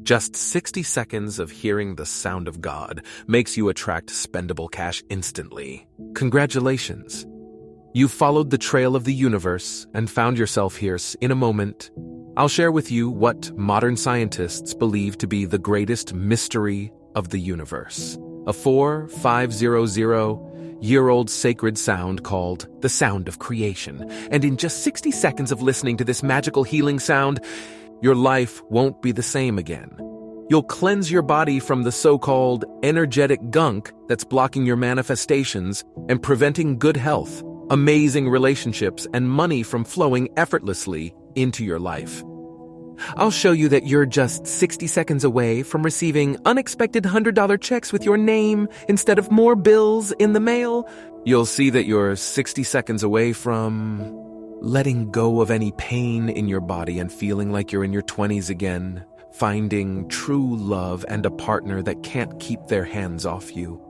Just 60 seconds of hearing the sound of God makes you attract spendable cash instantly. Congratulations! You've followed the trail of the universe and found yourself here. In a moment, I'll share with you what modern scientists believe to be the greatest mystery of the universe. A 4,500-year-old sacred sound called the sound of creation. And in just 60 seconds of listening to this magical healing sound, your life won't be the same again. You'll cleanse your body from the so-called energetic gunk that's blocking your manifestations and preventing good health, amazing relationships, and money from flowing effortlessly into your life. I'll show you that you're just 60 seconds away from receiving unexpected $100 checks with your name instead of more bills in the mail. You'll see that you're 60 seconds away from letting go of any pain in your body and feeling like you're in your 20s again, finding true love and a partner that can't keep their hands off you.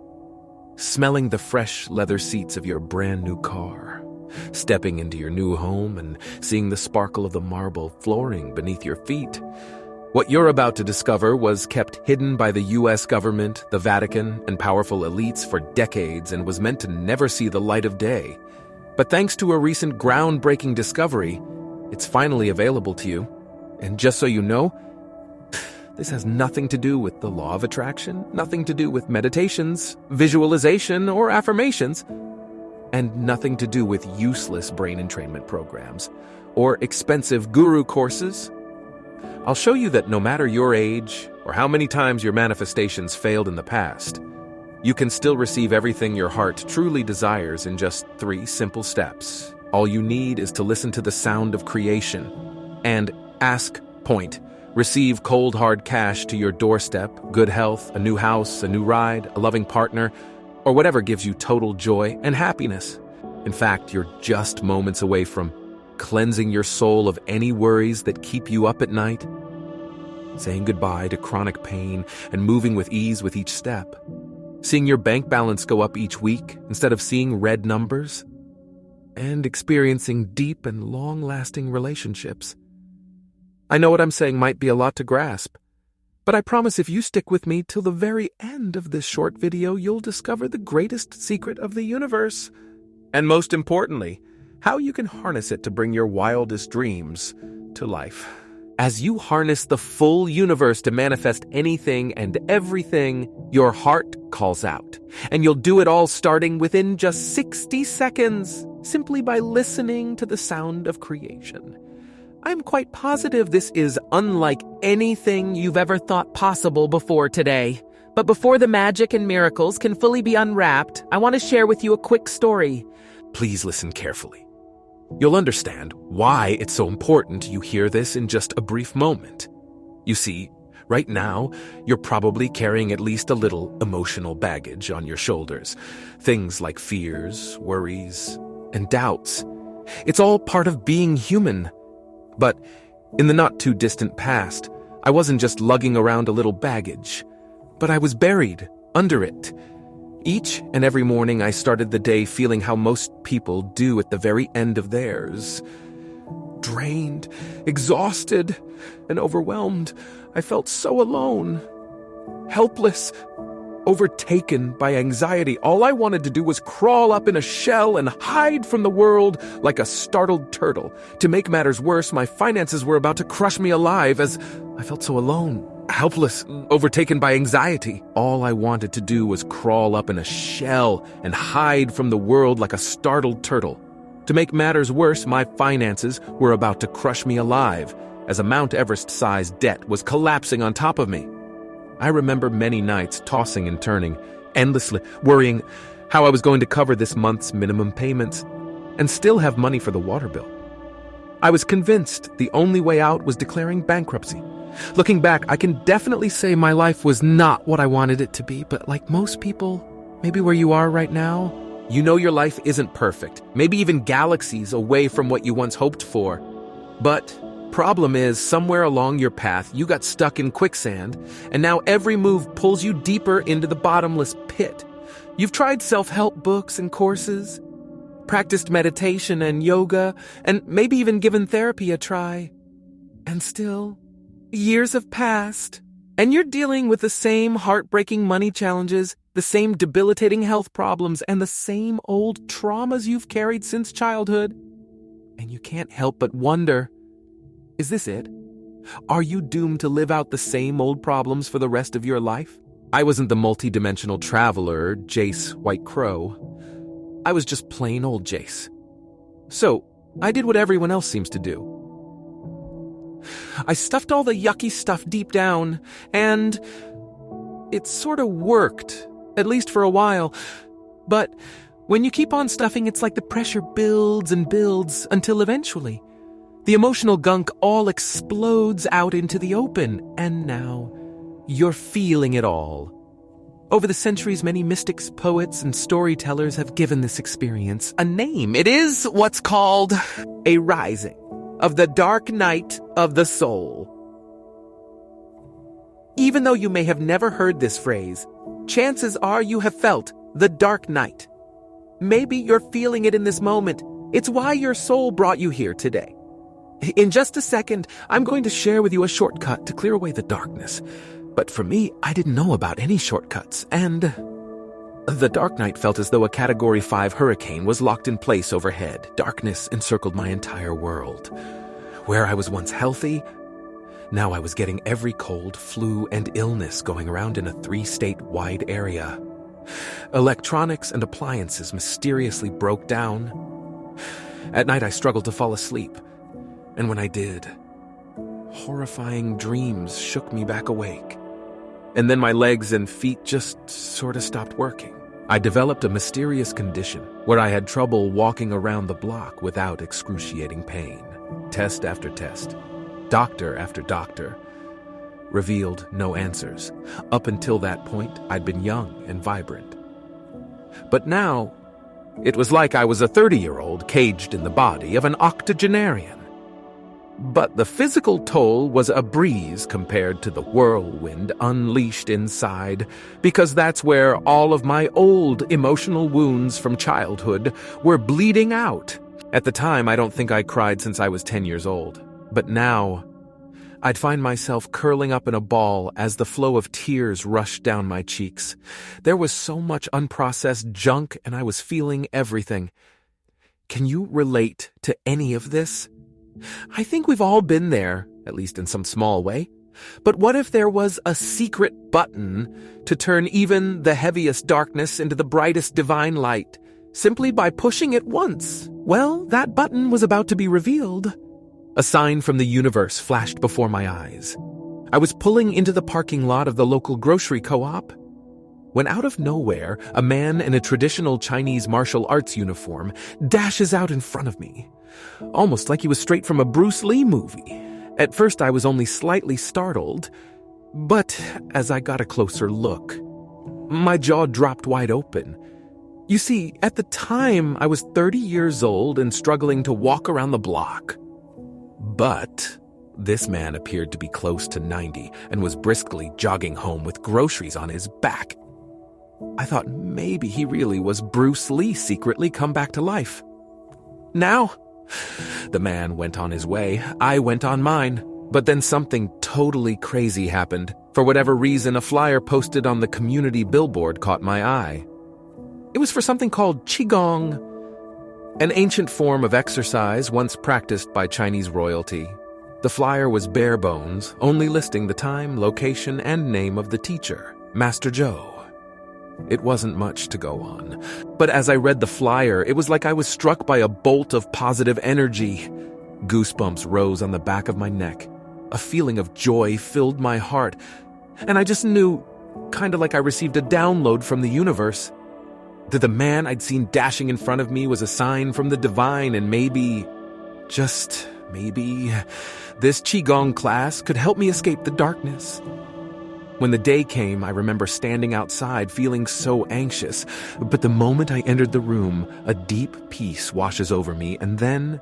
Smelling the fresh leather seats of your brand new car. Stepping into your new home and seeing the sparkle of the marble flooring beneath your feet. What you're about to discover was kept hidden by the U.S. government, the Vatican, and powerful elites for decades and was meant to never see the light of day. But thanks to a recent groundbreaking discovery, it's finally available to you. And just so you know, this has nothing to do with the law of attraction, nothing to do with meditations, visualization, or affirmations, and nothing to do with useless brain entrainment programs or expensive guru courses. I'll show you that no matter your age or how many times your manifestations failed in the past, you can still receive everything your heart truly desires in just 3 simple steps. All you need is to listen to the sound of creation and ask, point, receive cold hard cash to your doorstep, good health, a new house, a new ride, a loving partner, or whatever gives you total joy and happiness. In fact, you're just moments away from cleansing your soul of any worries that keep you up at night, saying goodbye to chronic pain and moving with ease with each step, seeing your bank balance go up each week instead of seeing red numbers, and experiencing deep and long-lasting relationships. I know what I'm saying might be a lot to grasp, but I promise if you stick with me till the very end of this short video, you'll discover the greatest secret of the universe. And most importantly, how you can harness it to bring your wildest dreams to life. As you harness the full universe to manifest anything and everything your heart calls out. And you'll do it all starting within just 60 seconds, simply by listening to the sound of creation. I'm quite positive this is unlike anything you've ever thought possible before today. But before the magic and miracles can fully be unwrapped, I want to share with you a quick story. Please listen carefully. You'll understand why it's so important you hear this in just a brief moment. You see, right now, you're probably carrying at least a little emotional baggage on your shoulders. Things like fears, worries, and doubts. It's all part of being human. But in the not-too-distant past, I wasn't just lugging around a little baggage, but I was buried under it. Each and every morning I started the day feeling how most people do at the very end of theirs. Drained, exhausted, and overwhelmed. I felt so alone, helpless, overtaken by anxiety. All I wanted to do was crawl up in a shell and hide from the world like a startled turtle. To make matters worse, my finances were about to crush me alive as I felt so alone, helpless, overtaken by anxiety. All I wanted to do was crawl up in a shell and hide from the world like a startled turtle. To make matters worse, my finances were about to crush me alive as a Mount Everest-sized debt was collapsing on top of me. I remember many nights tossing and turning, endlessly worrying how I was going to cover this month's minimum payments and still have money for the water bill. I was convinced the only way out was declaring bankruptcy. Looking back, I can definitely say my life was not what I wanted it to be, but like most people, maybe where you are right now, you know your life isn't perfect, maybe even galaxies away from what you once hoped for. But problem is, somewhere along your path, you got stuck in quicksand, and now every move pulls you deeper into the bottomless pit. You've tried self-help books and courses, practiced meditation and yoga, and maybe even given therapy a try. And still, years have passed, And you're dealing with the same heartbreaking money challenges, the same debilitating health problems, and the same old traumas you've carried since childhood. And you can't help but wonder, is this it? Are you doomed to live out the same old problems for the rest of your life? I wasn't the multi-dimensional traveler, Jace White Crow. I was just plain old Jace. So, I did what everyone else seems to do. I stuffed all the yucky stuff deep down, and it sort of worked, at least for a while. But when you keep on stuffing, it's like the pressure builds and builds until eventually the emotional gunk all explodes out into the open, and now you're feeling it all. Over the centuries, many mystics, poets, and storytellers have given this experience a name. It is what's called a rising of the dark night of the soul. Even though you may have never heard this phrase, chances are you have felt the dark night. Maybe you're feeling it in this moment. It's why your soul brought you here today. In just a second, I'm going to share with you a shortcut to clear away the darkness. But for me, I didn't know about any shortcuts, and the dark night felt as though a Category 5 hurricane was locked in place overhead. Darkness encircled my entire world. Where I was once healthy, now I was getting every cold, flu, and illness going around in a 3-state-wide area. Electronics and appliances mysteriously broke down. At night, I struggled to fall asleep. And when I did, horrifying dreams shook me back awake. And then my legs and feet just sort of stopped working. I developed a mysterious condition where I had trouble walking around the block without excruciating pain. Test after test, doctor after doctor, revealed no answers. Up until that point, I'd been young and vibrant. But now, it was like I was a 30-year-old caged in the body of an octogenarian. But the physical toll was a breeze compared to the whirlwind unleashed inside, because that's where all of my old emotional wounds from childhood were bleeding out. At the time, I don't think I cried since I was 10 years old. But now, I'd find myself curling up in a ball as the flow of tears rushed down my cheeks. There was so much unprocessed junk, and I was feeling everything. Can you relate to any of this? I think we've all been there, at least in some small way. But what if there was a secret button to turn even the heaviest darkness into the brightest divine light, simply by pushing it once? Well, that button was about to be revealed. A sign from the universe flashed before my eyes. I was pulling into the parking lot of the local grocery co-op when out of nowhere, a man in a traditional Chinese martial arts uniform dashes out in front of me, almost like he was straight from a Bruce Lee movie. At first, I was only slightly startled, but as I got a closer look, my jaw dropped wide open. You see, at the time, I was 30 years old and struggling to walk around the block. But this man appeared to be close to 90 and was briskly jogging home with groceries on his back. I thought maybe he really was Bruce Lee secretly come back to life. Now, the man went on his way. I went on mine. But then something totally crazy happened. For whatever reason, a flyer posted on the community billboard caught my eye. It was for something called Qigong, an ancient form of exercise once practiced by Chinese royalty. The flyer was bare bones, only listing the time, location, and name of the teacher, Master Zhou. It wasn't much to go on, but as I read the flyer, it was like I was struck by a bolt of positive energy. Goosebumps rose on the back of my neck. A feeling of joy filled my heart, and I just knew, kind of like I received a download from the universe, that the man I'd seen dashing in front of me was a sign from the divine, and maybe, just maybe, this Qigong class could help me escape the darkness. When the day came, I remember standing outside feeling so anxious, but the moment I entered the room, a deep peace washes over me, and then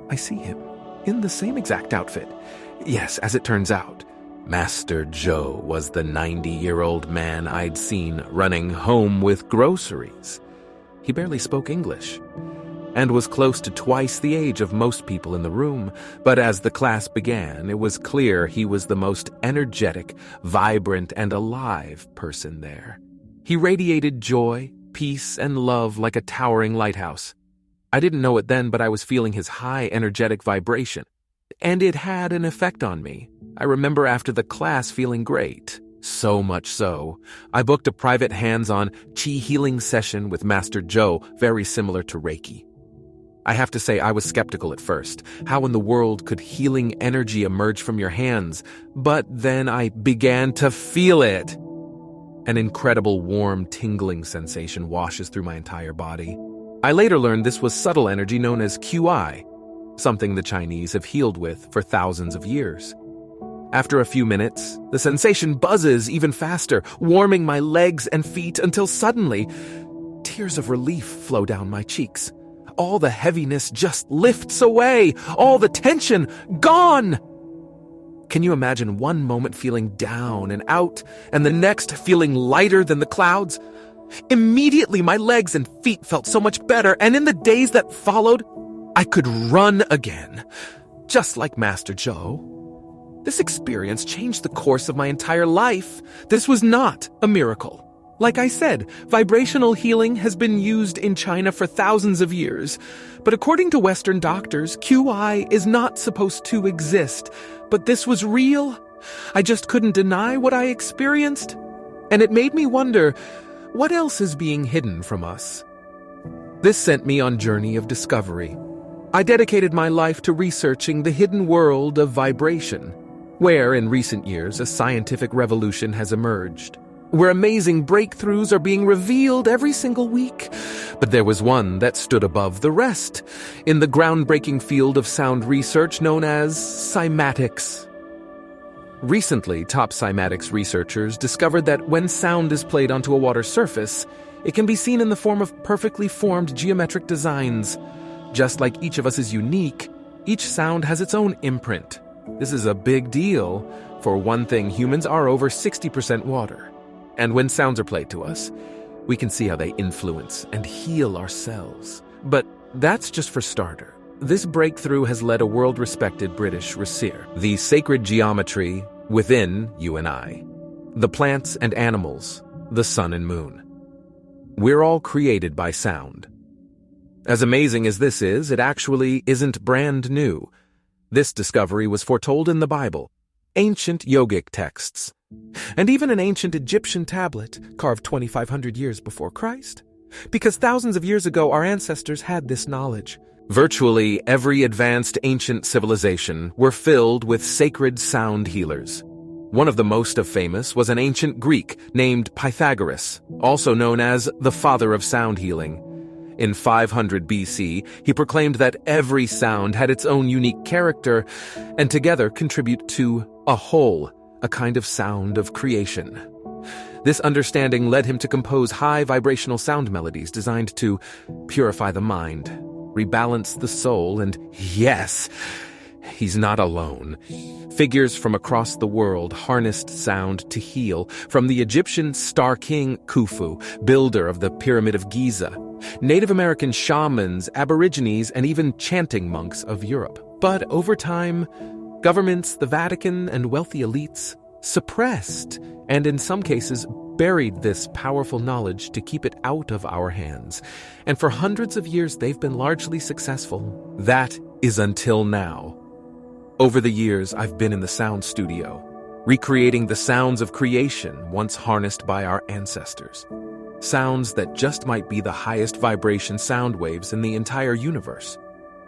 I see him in the same exact outfit. Yes, as it turns out, Master Zhou was the 90-year-old man I'd seen running home with groceries. He barely spoke English. and was close to twice the age of most people in the room, but as the class began, it was clear he was the most energetic, vibrant, and alive person there. He radiated joy, peace, and love like a towering lighthouse. I didn't know it then, but I was feeling his high, energetic vibration, and it had an effect on me. I remember after the class feeling great. So much so, I booked a private hands-on Qi healing session with Master Zhou, very similar to Reiki. I have to say I was skeptical at first. How in the world could healing energy emerge from your hands? But then I began to feel it. An incredible warm, tingling sensation washes through my entire body. I later learned this was subtle energy known as QI, something the Chinese have healed with for thousands of years. After a few minutes, the sensation buzzes even faster, warming my legs and feet until suddenly, tears of relief flow down my cheeks. All the heaviness just lifts away, all the tension gone. Can you imagine one moment feeling down and out, and the next feeling lighter than the clouds? Immediately, my legs and feet felt so much better, and in the days that followed, I could run again, just like Master Zhou. This experience changed the course of my entire life. This was not a miracle. Like I said, vibrational healing has been used in China for thousands of years. But according to Western doctors, QI is not supposed to exist. But this was real. I just couldn't deny what I experienced. And it made me wonder, what else is being hidden from us? This sent me on a journey of discovery. I dedicated my life to researching the hidden world of vibration, where in recent years a scientific revolution has emerged, where amazing breakthroughs are being revealed every single week. But there was one that stood above the rest, in the groundbreaking field of sound research known as cymatics. Recently, top cymatics researchers discovered that when sound is played onto a water surface, it can be seen in the form of perfectly formed geometric designs. Just like each of us is unique, each sound has its own imprint. This is a big deal. For one thing, humans are over 60% water. And when sounds are played to us, we can see how they influence and heal ourselves. But that's just for starter. This breakthrough has led a world-respected British researcher, the sacred geometry within you and I, the plants and animals, the sun and moon. We're all created by sound. As amazing as this is, it actually isn't brand new. This discovery was foretold in the Bible, ancient yogic texts, and even an ancient Egyptian tablet carved 2,500 years before Christ. Because thousands of years ago, our ancestors had this knowledge. Virtually every advanced ancient civilization were filled with sacred sound healers. One of the most famous was an ancient Greek named Pythagoras, also known as the father of sound healing. In 500 BC, he proclaimed that every sound had its own unique character and together contribute to a whole, a kind of sound of creation. This understanding led him to compose high vibrational sound melodies designed to purify the mind, rebalance the soul, and yes, he's not alone. Figures from across the world harnessed sound to heal, from the Egyptian star king Khufu, builder of the Pyramid of Giza, Native American shamans, aborigines, and even chanting monks of Europe. But over time, governments, the Vatican, and wealthy elites suppressed, and in some cases buried this powerful knowledge to keep it out of our hands. And for hundreds of years, they've been largely successful. That is until now. Over the years, I've been in the sound studio, recreating the sounds of creation once harnessed by our ancestors. Sounds that just might be the highest vibration sound waves in the entire universe.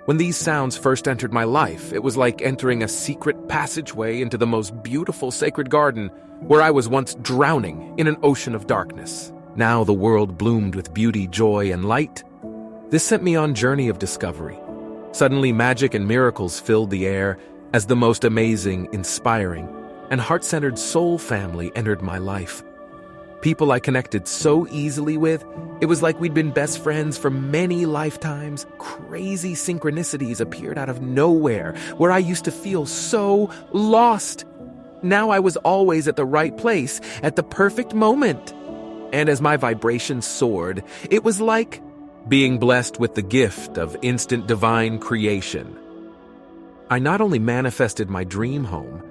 When these sounds first entered my life, it was like entering a secret passageway into the most beautiful sacred garden, where I was once drowning in an ocean of darkness. Now the world bloomed with beauty, joy, and light. This sent me on a journey of discovery. Suddenly, magic and miracles filled the air as the most amazing, inspiring, and heart-centered soul family entered my life. People I connected so easily with, it was like we'd been best friends for many lifetimes. Crazy synchronicities appeared out of nowhere, where I used to feel so lost. Now I was always at the right place, at the perfect moment. And as my vibration soared, it was like being blessed with the gift of instant divine creation. I not only manifested my dream home,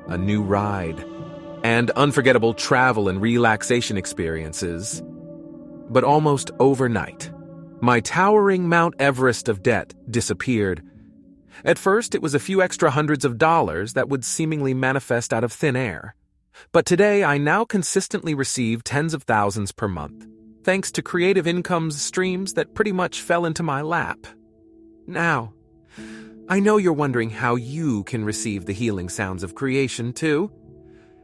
a new ride, and unforgettable travel and relaxation experiences, but almost overnight, my towering Mount Everest of debt disappeared. At first, it was a few extra hundreds of dollars that would seemingly manifest out of thin air. But today, I now consistently receive tens of thousands per month, thanks to creative income streams that pretty much fell into my lap. Now, I know you're wondering how you can receive the healing sounds of creation too.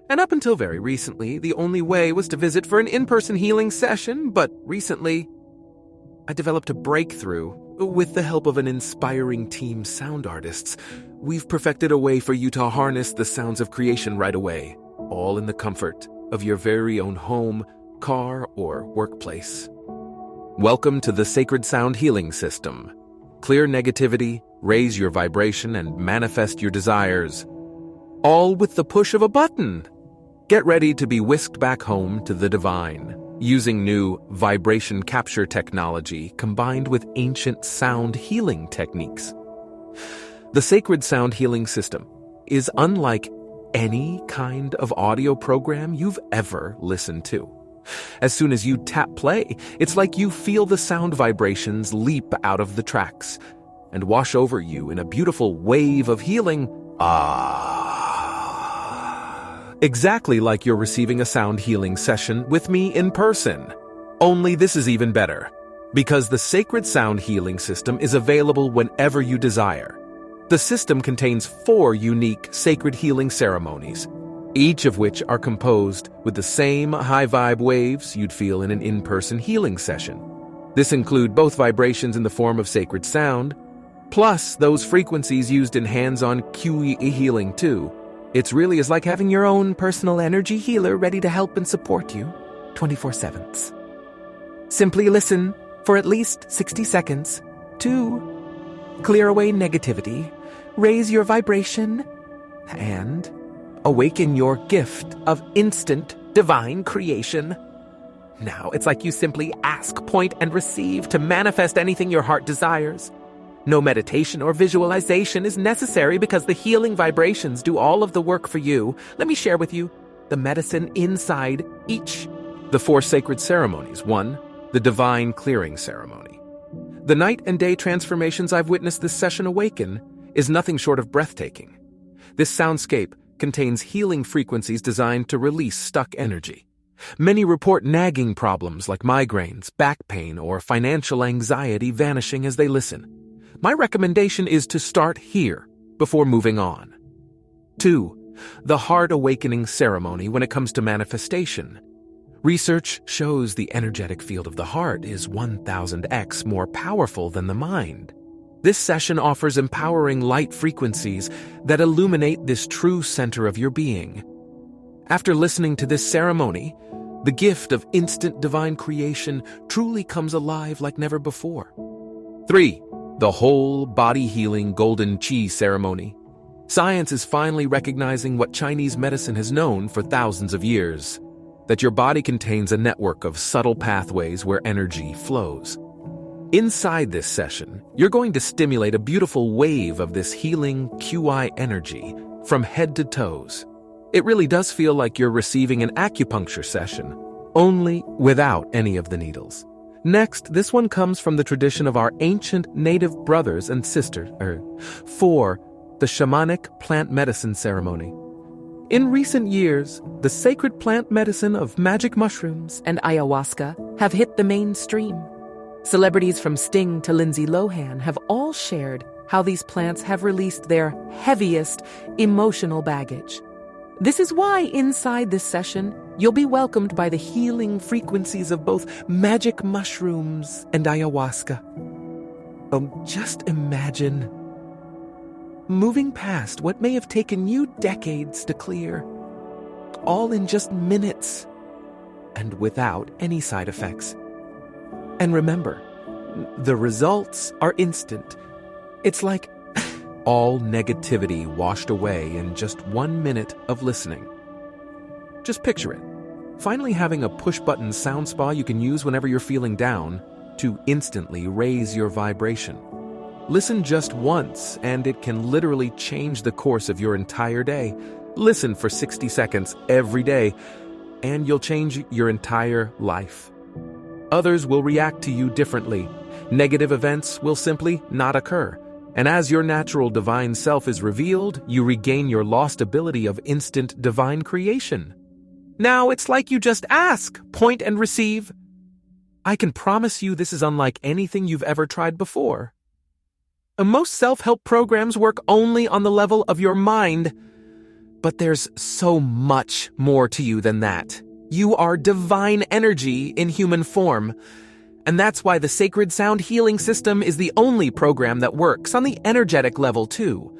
And up until very recently, the only way was to visit for an in-person healing session, but recently, I developed a breakthrough. With the help of an inspiring team sound artists, we've perfected a way for you to harness the sounds of creation right away, all in the comfort of your very own home, car, or workplace. Welcome to the Sacred Sound Healing System. Clear negativity, raise your vibration, and manifest your desires. All with the push of a button. Get ready to be whisked back home to the divine, using new vibration capture technology combined with ancient sound healing techniques. The Sacred Sound Healing System is unlike any kind of audio program you've ever listened to. As soon as you tap play, it's like you feel the sound vibrations leap out of the tracks and wash over you in a beautiful wave of healing. Exactly like you're receiving a sound healing session with me in person. Only this is even better, because the Sacred Sound Healing System is available whenever you desire. The system contains 4 unique sacred healing ceremonies, each of which are composed with the same high-vibe waves you'd feel in an in-person healing session. This includes both vibrations in the form of sacred sound, plus those frequencies used in hands-on QE healing too. It's really is like having your own personal energy healer ready to help and support you 24/7. Simply listen for at least 60 seconds to clear away negativity, raise your vibration, and awaken your gift of instant divine creation. Now, it's like you simply ask, point, and receive to manifest anything your heart desires. No meditation or visualization is necessary because the healing vibrations do all of the work for you. Let me share with you the medicine inside each. The 4 sacred ceremonies. 1, the Divine Clearing Ceremony. The night and day transformations I've witnessed this session awaken is nothing short of breathtaking. This soundscape contains healing frequencies designed to release stuck energy. Many report nagging problems like migraines, back pain, or financial anxiety vanishing as they listen. My recommendation is to start here before moving on. 2, the Heart Awakening Ceremony when it comes to manifestation. Research shows the energetic field of the heart is 1000x more powerful than the mind. This session offers empowering light frequencies that illuminate this true center of your being. After listening to this ceremony, the gift of instant divine creation truly comes alive like never before. 3, the Whole Body Healing Golden Qi Ceremony. Science is finally recognizing what Chinese medicine has known for thousands of years, that your body contains a network of subtle pathways where energy flows. Inside this session, you're going to stimulate a beautiful wave of this healing QI energy from head to toes. It really does feel like you're receiving an acupuncture session, only without any of the needles. Next, this one comes from the tradition of our ancient native brothers and sisters. 4, the Shamanic Plant Medicine Ceremony. In recent years, the sacred plant medicine of magic mushrooms and ayahuasca have hit the mainstream. Celebrities from Sting to Lindsay Lohan have all shared how these plants have released their heaviest emotional baggage. This is why inside this session, you'll be welcomed by the healing frequencies of both magic mushrooms and ayahuasca. Just imagine moving past what may have taken you decades to clear, all in just minutes, and without any side effects. And remember, the results are instant. It's like all negativity washed away in just 1 minute of listening. Just picture it. Finally having a push-button sound spa you can use whenever you're feeling down, to instantly raise your vibration. Listen just once, and it can literally change the course of your entire day. Listen for 60 seconds every day, and you'll change your entire life. Others will react to you differently. Negative events will simply not occur. And as your natural divine self is revealed, you regain your lost ability of instant divine creation. Now it's like you just ask, point, and receive. I can promise you this is unlike anything you've ever tried before. Most self-help programs work only on the level of your mind, but there's so much more to you than that. You are divine energy in human form, and that's why the Sacred Sound Healing System is the only program that works on the energetic level too.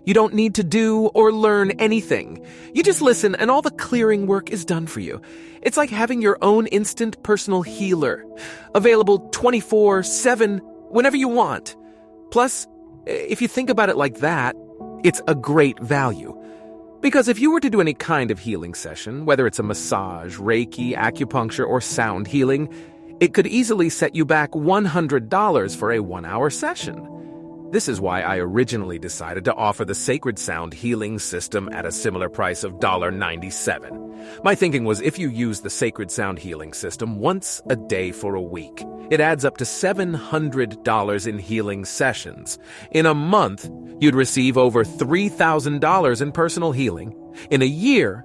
You don't need to do or learn anything. You just listen and all the clearing work is done for you. It's like having your own instant personal healer, available 24/7 whenever you want. Plus, if you think about it like that, it's a great value. Because if you were to do any kind of healing session, whether it's a massage, Reiki, acupuncture, or sound healing, it could easily set you back $100 for a 1-hour session. This is why I originally decided to offer the Sacred Sound Healing System at a similar price of $97. My thinking was if you use the Sacred Sound Healing System once a day for a week, it adds up to $700 in healing sessions. In a month, you'd receive over $3,000 in personal healing. In a year,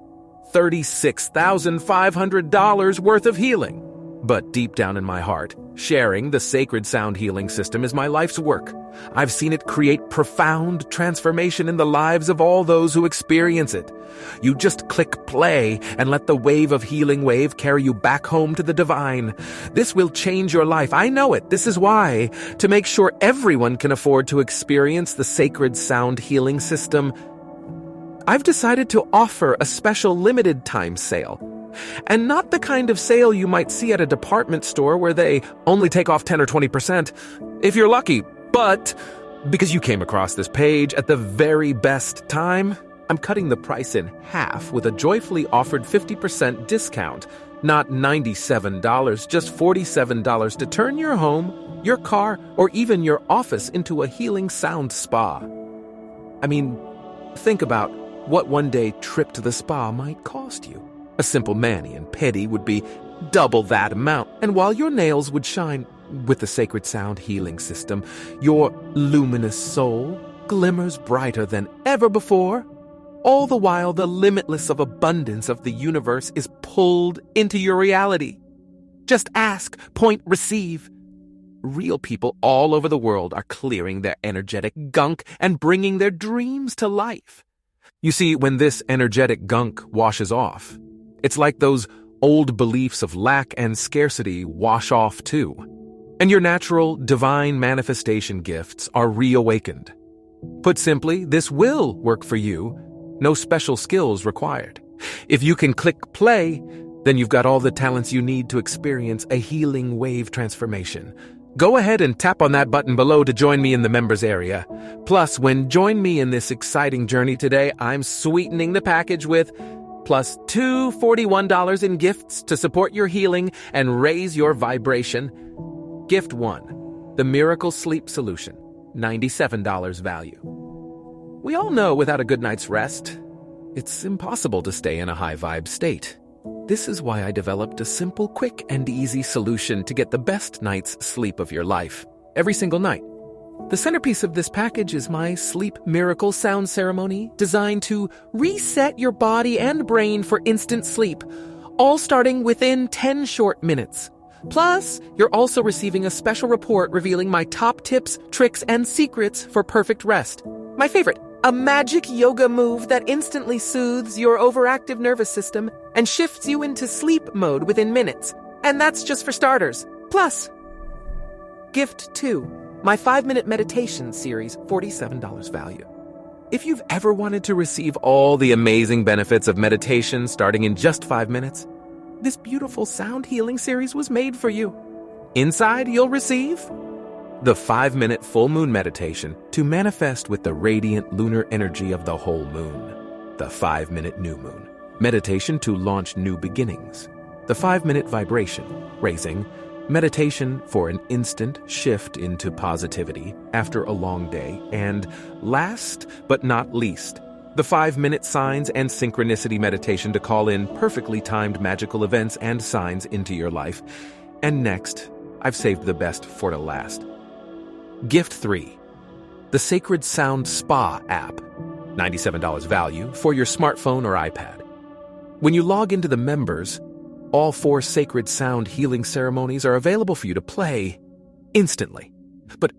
$36,500 worth of healing. But deep down in my heart, sharing the Sacred Sound Healing System is my life's work. I've seen it create profound transformation in the lives of all those who experience it. You just click play and let the wave of healing wave carry you back home to the divine. This will change your life. I know it. This is why, to make sure everyone can afford to experience the Sacred Sound Healing System, I've decided to offer a special limited time sale. And not the kind of sale you might see at a department store where they only take off 10 or 20%, if you're lucky. But because you came across this page at the very best time, I'm cutting the price in half with a joyfully offered 50% discount. Not $97, just $47 to turn your home, your car, or even your office into a healing sound spa. I mean, think about what one-day trip to the spa might cost you. A simple mani and pedi would be double that amount, and while your nails would shine with the Sacred Sound Healing System, your luminous soul glimmers brighter than ever before. All the while, the limitless of abundance of the universe is pulled into your reality. Just ask, point, receive. Real people all over the world are clearing their energetic gunk and bringing their dreams to life. You see, when this energetic gunk washes off, it's like those old beliefs of lack and scarcity wash off too. And your natural, divine manifestation gifts are reawakened. Put simply, this will work for you. No special skills required. If you can click play, then you've got all the talents you need to experience a healing wave transformation. Go ahead and tap on that button below to join me in the members area. Plus, when join me in this exciting journey today, I'm sweetening the package with plus $241 in gifts to support your healing and raise your vibration. Gift 1, the Miracle Sleep Solution, $97 value. We all know without a good night's rest, it's impossible to stay in a high-vibe state. This is why I developed a simple, quick, and easy solution to get the best night's sleep of your life, every single night. The centerpiece of this package is my Sleep Miracle Sound Ceremony, designed to reset your body and brain for instant sleep, all starting within 10 short minutes. Plus, you're also receiving a special report revealing my top tips, tricks, and secrets for perfect rest. My favorite, a magic yoga move that instantly soothes your overactive nervous system and shifts you into sleep mode within minutes. And that's just for starters. Plus, Gift 2, my 5-minute meditation series, $47 value. If you've ever wanted to receive all the amazing benefits of meditation starting in just 5 minutes, this beautiful sound healing series was made for you. Inside, you'll receive the 5-minute full moon meditation to manifest with the radiant lunar energy of the whole moon, the 5-minute new moon meditation to launch new beginnings, the 5-minute vibration, raising meditation for an instant shift into positivity after a long day, and last but not least, the 5-minute signs and synchronicity meditation to call in perfectly timed magical events and signs into your life. And next, I've saved the best for the last. Gift 3. The Sacred Sound Spa app. $97 value for your smartphone or iPad. When you log into the members, all 4 sacred sound healing ceremonies are available for you to play instantly. But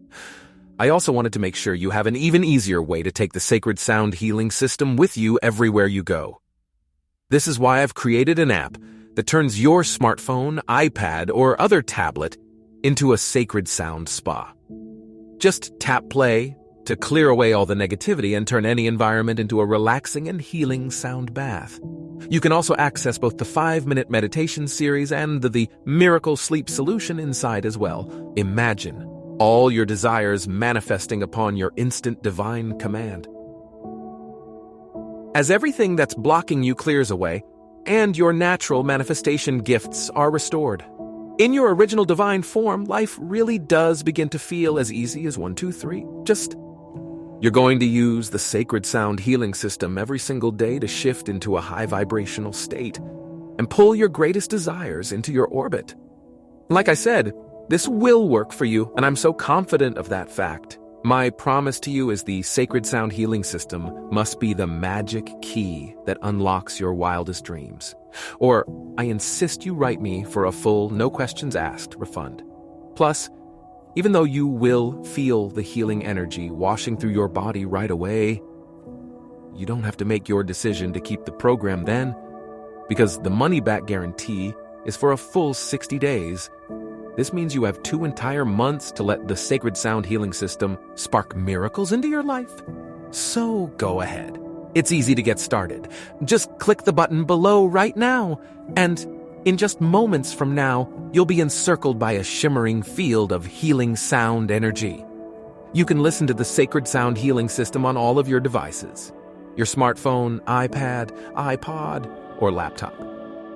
I also wanted to make sure you have an even easier way to take the sacred sound healing system with you everywhere you go. This is why I've created an app that turns your smartphone, iPad, or other tablet into a sacred sound spa. Just tap play to clear away all the negativity and turn any environment into a relaxing and healing sound bath. You can also access both the 5-minute meditation series and the miracle sleep solution inside as well. Imagine all your desires manifesting upon your instant divine command. As everything that's blocking you clears away, and your natural manifestation gifts are restored, in your original divine form, life really does begin to feel as easy as 1, 2, 3. You're going to use the sacred sound healing system every single day to shift into a high vibrational state and pull your greatest desires into your orbit. Like I said, this will work for you, and I'm so confident of that fact. My promise to you is the sacred sound healing system must be the magic key that unlocks your wildest dreams. Or I insist you write me for a full, no questions asked refund. Plus, even though you will feel the healing energy washing through your body right away, you don't have to make your decision to keep the program then, because the money-back guarantee is for a full 60 days. This means you have 2 entire months to let the Sacred Sound Healing System spark miracles into your life. So go ahead. It's easy to get started. Just click the button below right now, and in just moments from now, you'll be encircled by a shimmering field of healing sound energy. You can listen to the Sacred Sound Healing System on all of your devices, your smartphone, iPad, iPod, or laptop.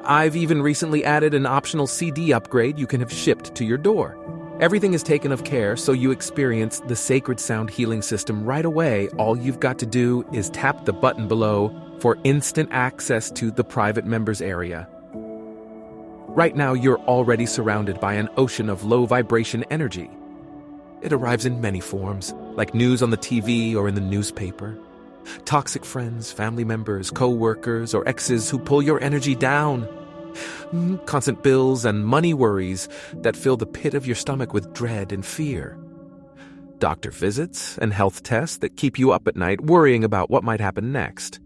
I've even recently added an optional CD upgrade you can have shipped to your door. Everything is taken of care so you experience the Sacred Sound Healing System right away. All you've got to do is tap the button below for instant access to the private members area. Right now, you're already surrounded by an ocean of low-vibration energy. It arrives in many forms, like news on the TV or in the newspaper. Toxic friends, family members, co-workers, or exes who pull your energy down. Constant bills and money worries that fill the pit of your stomach with dread and fear. Doctor visits and health tests that keep you up at night worrying about what might happen next.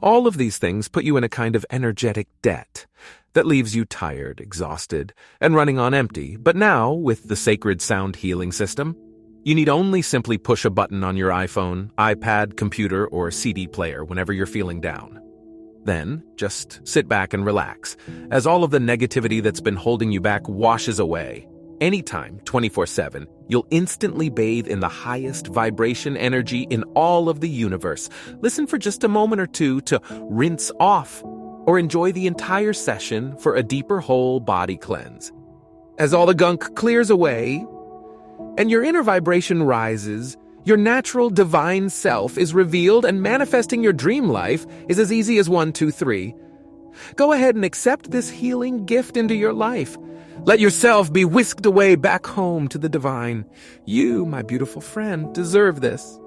All of these things put you in a kind of energetic debt that leaves you tired, exhausted, and running on empty. But now, with the Sacred Sound Healing System, you need only simply push a button on your iPhone, iPad, computer, or CD player whenever you're feeling down. Then, just sit back and relax, as all of the negativity that's been holding you back washes away. Anytime, 24/7, you'll instantly bathe in the highest vibration energy in all of the universe. Listen for just a moment or two to rinse off, or enjoy the entire session for a deeper whole body cleanse. As all the gunk clears away, and your inner vibration rises, your natural divine self is revealed, and manifesting your dream life is as easy as 1, 2, 3. Go ahead and accept this healing gift into your life. Let yourself be whisked away back home to the divine. You, my beautiful friend, deserve this.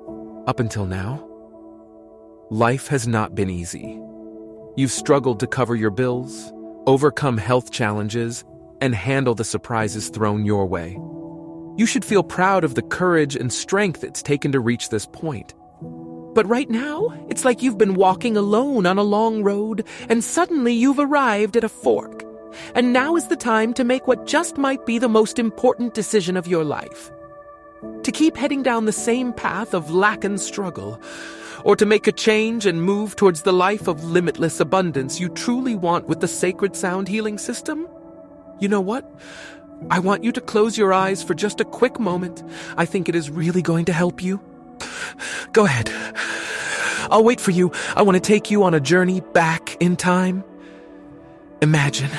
Up until now, life has not been easy. You've struggled to cover your bills, overcome health challenges, and handle the surprises thrown your way. You should feel proud of the courage and strength it's taken to reach this point. But right now, it's like you've been walking alone on a long road, and suddenly you've arrived at a fork. And now is the time to make what just might be the most important decision of your life. To keep heading down the same path of lack and struggle, or to make a change and move towards the life of limitless abundance you truly want with the Sacred Sound Healing System? You know what? I want you to close your eyes for just a quick moment. I think it is really going to help you. Go ahead. I'll wait for you. I want to take you on a journey back in time. Imagine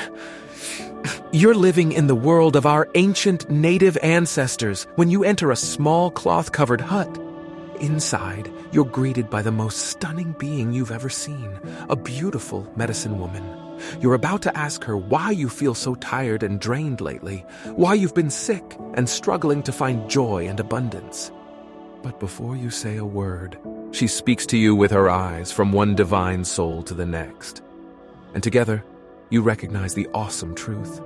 You're living in the world of our ancient native ancestors when you enter a small cloth-covered hut. Inside, you're greeted by the most stunning being you've ever seen, a beautiful medicine woman. You're about to ask her why you feel so tired and drained lately, why you've been sick and struggling to find joy and abundance. But before you say a word, she speaks to you with her eyes from one divine soul to the next. And together, you recognize the awesome truth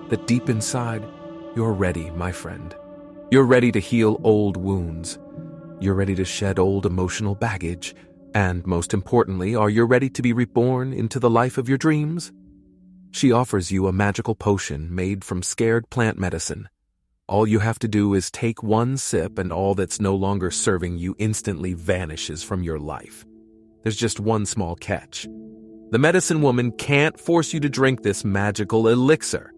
that deep inside, you're ready, my friend. You're ready to heal old wounds. You're ready to shed old emotional baggage. And most importantly, are you ready to be reborn into the life of your dreams? She offers you a magical potion made from scared plant medicine. All you have to do is take one sip and all that's no longer serving you instantly vanishes from your life. There's just one small catch. The medicine woman can't force you to drink this magical elixir.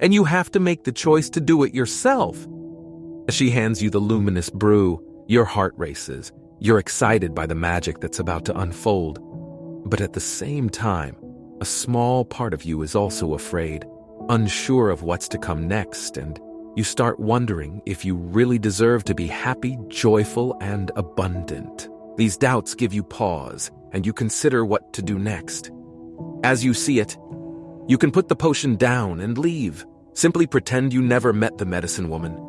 And you have to make the choice to do it yourself. As she hands you the luminous brew, your heart races. You're excited by the magic that's about to unfold. But at the same time, a small part of you is also afraid, unsure of what's to come next, and you start wondering if you really deserve to be happy, joyful, and abundant. These doubts give you pause, and you consider what to do next. As you see it, you can put the potion down and leave. Simply pretend you never met the medicine woman.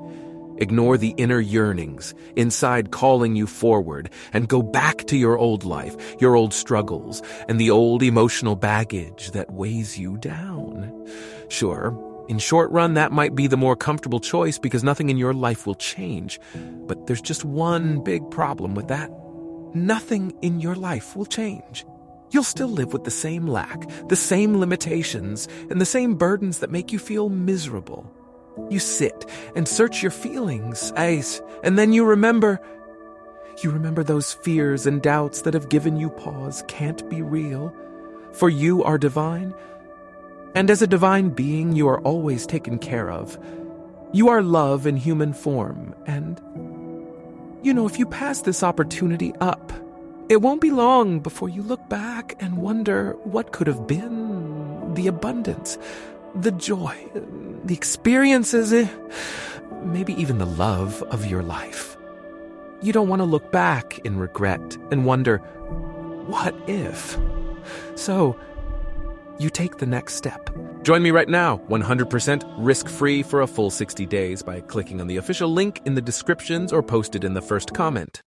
Ignore the inner yearnings inside calling you forward and go back to your old life, your old struggles, and the old emotional baggage that weighs you down. Sure, in short run, that might be the more comfortable choice because nothing in your life will change. But there's just one big problem with that. Nothing in your life will change. You'll still live with the same lack, the same limitations, and the same burdens that make you feel miserable. You sit and search your feelings, Ace, and then you remember those fears and doubts that have given you pause can't be real, for you are divine. And as a divine being, you are always taken care of. You are love in human form, and, if you pass this opportunity up, it won't be long before you look back and wonder what could have been, the abundance, the joy, the experiences, maybe even the love of your life. You don't want to look back in regret and wonder, what if? So, you take the next step. Join me right now, 100% risk-free for a full 60 days by clicking on the official link in the descriptions or posted in the first comment.